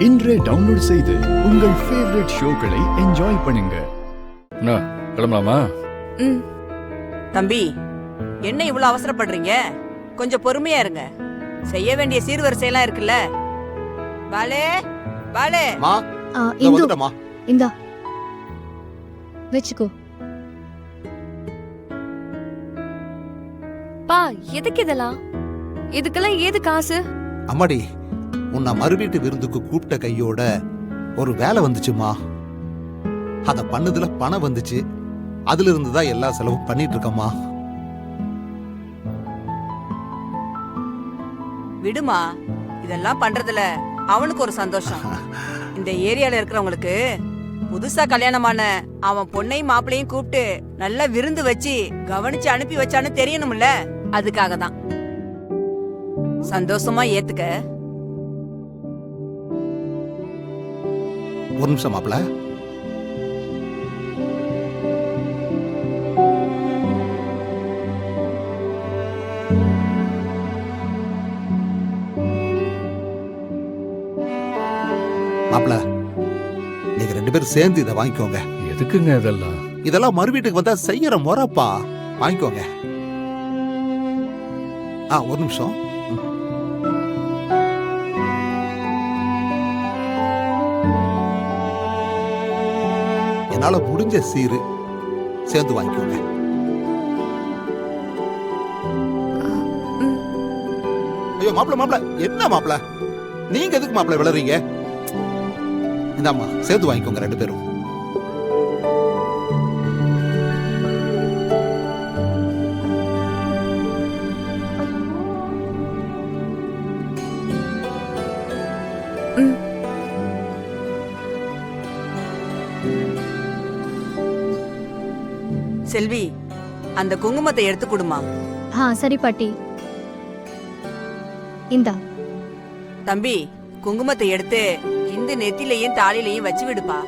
இன்றே டவுன்லோட் செய்து உங்கள் ஃபேவரட் ஷோக்களை என்ஜாய் பண்ணுங்க. கிளம்பலாமா? தம்பி, என்ன இவ்வளவு அவசரப்படுறீங்க? கொஞ்சம் பொறுமையா இருங்க. செய்ய வேண்டிய சீர்வரிசையெல்லாம் இருக்குல்ல. பாலே பாலே மா இந்து வந்துட்டமா. இந்தா வெச்சுக்கோ. பா, எதுக்கு இதெல்லாம்? இதுக்கெல்லாம் ஏது காசு? அம்மாடி, உன்னை மறுவீட்டு விருந்துக்கு கூப்பிட்ட கையோட ஒரு வேலை வந்துச்சுமா. அத பண்ணதுல பணம் வந்துச்சு. அதுல இருந்துதான் எல்லா செலவும் பண்ணிட்டு இருக்கம்மா. விடுமா, இதெல்லாம் பண்றதுல அவனுக்கு ஒரு சந்தோஷம். இந்த ஏரியால இருக்கிறவங்களுக்கு புதுசா கல்யாணமான அவன் பொண்ணையும் மாப்பிளையும் கூப்பிட்டு நல்லா விருந்து வச்சு கவனிச்சு அனுப்பி வச்சான்னு தெரியணும்ல, அதுக்காக தான். சந்தோஷமா ஏத்துக்க. ஒரு நிமிஷம் மாப்பிள. மாப்பிள, நீங்க ரெண்டு பேரும் சேர்ந்து இதை வாங்கிக்கோங்க. எதுக்குங்க இதெல்லாம்? இதெல்லாம் மறு வீட்டுக்கு வந்தா செய்யற முறைப்பா. வாங்கிக்கோங்க. ஒரு நிமிஷம். என்னால முடிஞ்ச சீரு சேர்ந்து வாங்கிக்கோங்க. ஐயோ மாப்பிள, மாப்பிள என்ன மாப்பிள, நீங்க எதுக்கு மாப்பிள விளறீங்க? இந்தாம்மா, சேர்த்து வாங்கிக்கோங்க ரெண்டு பேரும். செல்வி, அந்த குங்குமத்தை எடுத்து கொடுமா. சரி பாட்டி. இந்தா. தம்பி, குங்குமத்தை எடுத்து இந்த நெத்திலையும் தாலிலையும் வச்சு விடுப்பா.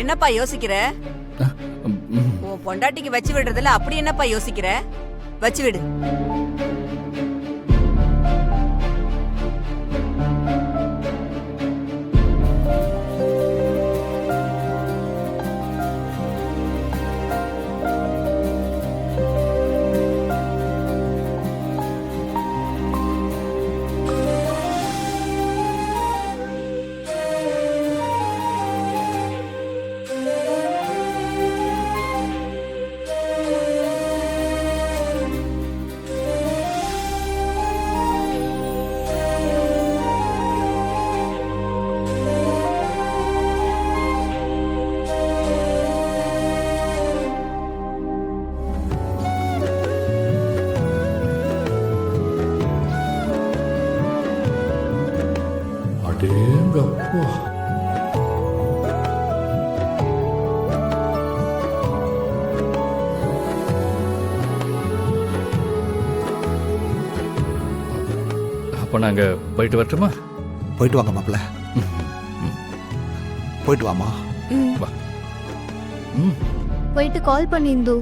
என்னப்பா யோசிக்கிற? உன் பொண்டாட்டிக்கு வச்சு விடுறதுல அப்படி என்னப்பா யோசிக்கிற? வச்சு விடு. அடேங்கப்பா. அப்ப நாங்க போயிட்டு வரட்டுமா? போயிட்டு வாங்க மாப்பிள. போயிட்டு வாமா. வா. போயிட்டு கால் பண்ணி இந்து.